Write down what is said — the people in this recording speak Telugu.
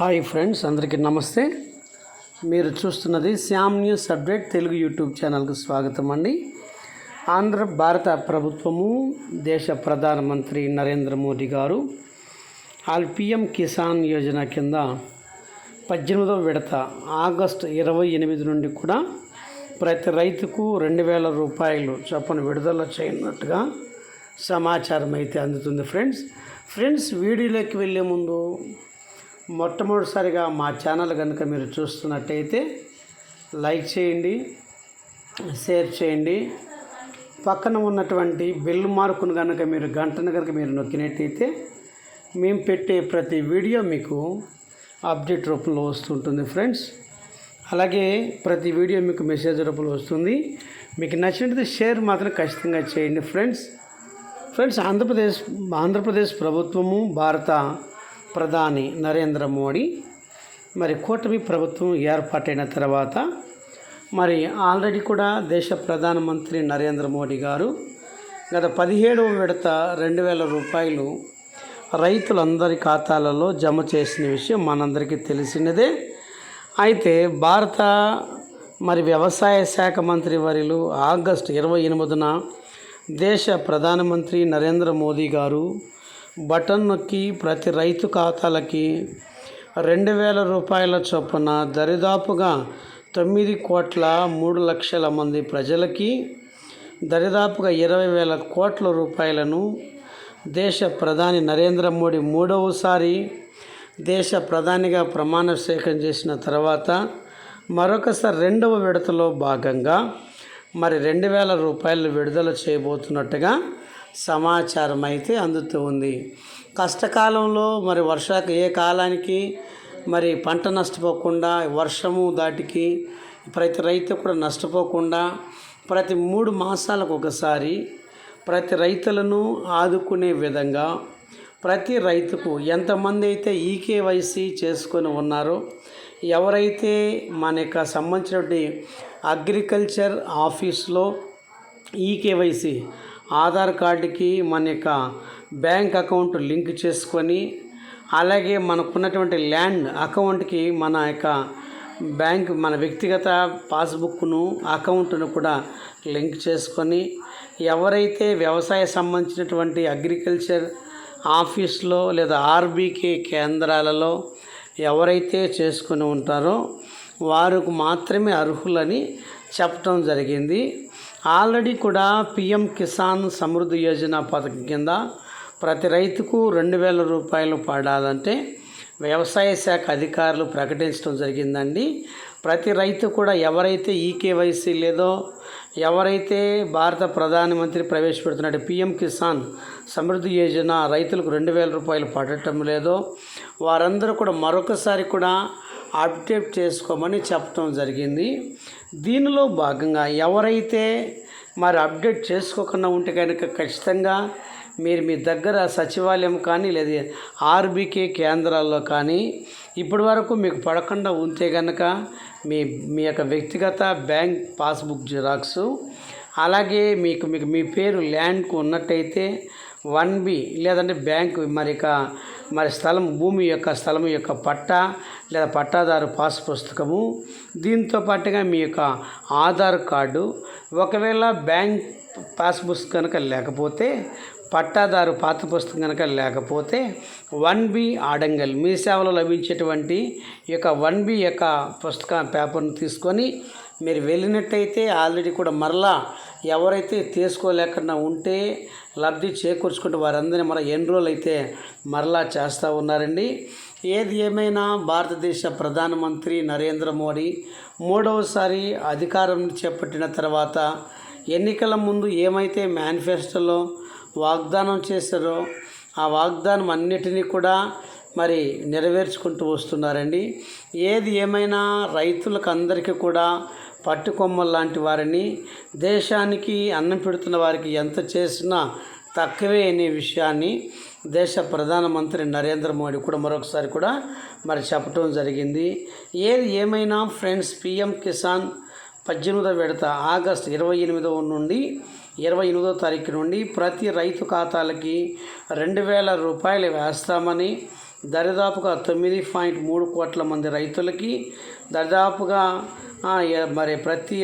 హాయ్ ఫ్రెండ్స్, అందరికీ నమస్తే. మీరు చూస్తున్నది Shyam news update Telugu YouTube ఛానల్కు స్వాగతం అండి. భారత ప్రభుత్వము దేశ ప్రధానమంత్రి నరేంద్ర మోదీ గారు పిఎం కిసాన్ యోజన కింద 18వ విడత ఆగస్టు 28 నుండి కూడా ప్రతి రైతుకు 2,000 రూపాయలు చొప్పున విడుదల చేయనున్నట్టుగా సమాచారం అయితే అందుతుంది. ఫ్రెండ్స్ వీడియోలోకి వెళ్ళే ముందు మొట్టమొదటిసారిగా మా ఛానల్ కనుక మీరు చూస్తున్నట్టయితే లైక్ చేయండి, షేర్ చేయండి. పక్కన ఉన్నటువంటి బెల్ మార్కును కనుక మీరు గంటను కనుక మీరు నొక్కినట్టయితే మేము పెట్టే ప్రతి వీడియో మీకు అప్డేట్ రూపంలో వస్తుంటుంది ఫ్రెండ్స్. అలాగే ప్రతి వీడియో మీకు మెసేజ్ రూపంలో వస్తుంది. మీకు నచ్చినట్టు షేర్ మాత్రం ఖచ్చితంగా చేయండి ఫ్రెండ్స్. ఆంధ్రప్రదేశ్ ప్రభుత్వము భారత ప్రధాని నరేంద్ర మోడీ కూటమి ప్రభుత్వం ఏర్పాటైన తర్వాత ఆల్రెడీ కూడా దేశ ప్రధానమంత్రి నరేంద్ర మోడీ గారు గత 17వ విడత 2,000 రూపాయలు రైతులందరి ఖాతాలలో జమ చేసిన విషయం మనందరికీ తెలిసినదే. అయితే భారత వ్యవసాయ శాఖ మంత్రి వర్యులు ఆగస్టు 28న దేశ ప్రధానమంత్రి నరేంద్ర మోదీ గారు బటన్ నొక్కి ప్రతి రైతు ఖాతాలకి 2,000 రూపాయల చొప్పున దరిదాపుగా 9,03,00,000 మంది ప్రజలకి దరిదాపుగా 20,000 కోట్ల రూపాయలను దేశ ప్రధాని నరేంద్ర మోడీ 3వసారి దేశ ప్రధానిగా ప్రమాణ స్వీకారం చేసిన తర్వాత మరొకసారి 2వ విడతలో భాగంగా 2,000 రూపాయలు విడుదల చేయబోతున్నట్టుగా సమాచారం అయితే అందుతూ ఉంది. కష్టకాలంలో ఏ కాలానికి పంట నష్టపోకుండా, వర్షము దాటికి ప్రతి రైతు కూడా నష్టపోకుండా ప్రతి 3 మాసాలకు ఒకసారి ప్రతి రైతులను ఆదుకునే విధంగా ప్రతి రైతుకు ఎంతమంది అయితే ఈకేవైసీ చేసుకొని ఉన్నారో, ఎవరైతే సంబంధించినటువంటి అగ్రికల్చర్ ఆఫీస్లో ఈకేవైసీ ఆధార్ కార్డుకి బ్యాంక్ అకౌంట్ లింక్ చేసుకొని, అలాగే మనకున్నటువంటి ల్యాండ్ అకౌంట్కి బ్యాంక్ వ్యక్తిగత పాస్బుక్ను అకౌంట్ను కూడా లింక్ చేసుకొని, ఎవరైతే వ్యవసాయ సంబంధించినటువంటి అగ్రికల్చర్ ఆఫీస్లో లేదా ఆర్బీకే కేంద్రాలలో ఎవరైతే చేసుకొని ఉంటారో వారికి మాత్రమే అర్హులని చెప్పడం జరిగింది. ఆల్రెడీ కూడా పిఎం కిసాన్ సమృద్ధి యోజన పథకం కింద ప్రతి రైతుకు 2,000 రూపాయలు పడాలంటే వ్యవసాయ శాఖ అధికారులు ప్రకటించడం జరిగిందండి. ప్రతి రైతు కూడా ఎవరైతే ఈకేవైసీ లేదో, ఎవరైతే భారత ప్రధానమంత్రి ప్రవేశపెడుతున్నట్టు పిఎం కిసాన్ సమృద్ధి యోజన రైతులకు 2,000 రూపాయలు పడటం లేదో వారందరూ కూడా మరొకసారి కూడా అప్డేట్ చేసుకోమని చెప్పడం జరిగింది. దీనిలో భాగంగా ఎవరైతే అప్డేట్ చేసుకోకుండా ఉంటే కనుక ఖచ్చితంగా మీరు మీ దగ్గర సచివాలయం కానీ లేదా ఆర్బీకే కేంద్రాల్లో కానీ ఇప్పటి వరకు మీకు పడకుండా ఉంటే కనుక మీ యొక్క వ్యక్తిగత బ్యాంక్ పాస్బుక్ జిరాక్సు, అలాగే మీ పేరు ల్యాండ్కు ఉన్నట్టయితే 1B లేదంటే బ్యాంకు భూమి యొక్క పట్టా లేదా పట్టాదారు పాస్ పుస్తకము, దీంతో పాటుగా మీ యొక్క ఆధార్ కార్డు, ఒకవేళ బ్యాంక్ పాస్బుక్ కనుక లేకపోతే పట్టాదారు పాత పుస్తకం కనుక లేకపోతే 1B ఆడంగల్ మీ సేవలో లభించేటువంటి ఈ యొక్క 1B యొక్క పేపర్ను తీసుకొని మీరు వెళ్ళినట్టయితే ఆల్రెడీ కూడా ఎవరైతే తీసుకోలేకుండా ఉంటే లబ్ధి చేకూర్చుకుంటే వారందరినీ ఎన్రోల్ అయితే చేస్తూ ఉన్నారండి. ఏది ఏమైనా భారతదేశ ప్రధానమంత్రి నరేంద్ర మోడీ 3వసారి అధికారం చేపట్టిన తర్వాత ఎన్నికల ముందు ఏమైతే మేనిఫెస్టోలో వాగ్దానం చేశారో ఆ వాగ్దానం అన్నిటినీ కూడా నెరవేర్చుకుంటూ వస్తున్నారండి. ఏది ఏమైనా రైతులకు అందరికీ కూడా పట్టుకొమ్మలు లాంటి వారిని, దేశానికి అన్నం పెడుతున్న వారికి ఎంత చేసినా తక్కువే అనే విషయాన్ని దేశ ప్రధానమంత్రి నరేంద్ర మోడీ కూడా మరొకసారి కూడా చెప్పడం జరిగింది. ఏది ఏమైనా ఫ్రెండ్స్, పిఎం కిసాన్ 18వ విడత ఆగస్టు 28 నుండి 28వ తారీఖు నుండి ప్రతి రైతు ఖాతాలకి 2,000 రూపాయలు వేస్తామని దరిదాపుగా 9.3 కోట్ల మంది రైతులకి దరిదాపుగా మరి ప్రతి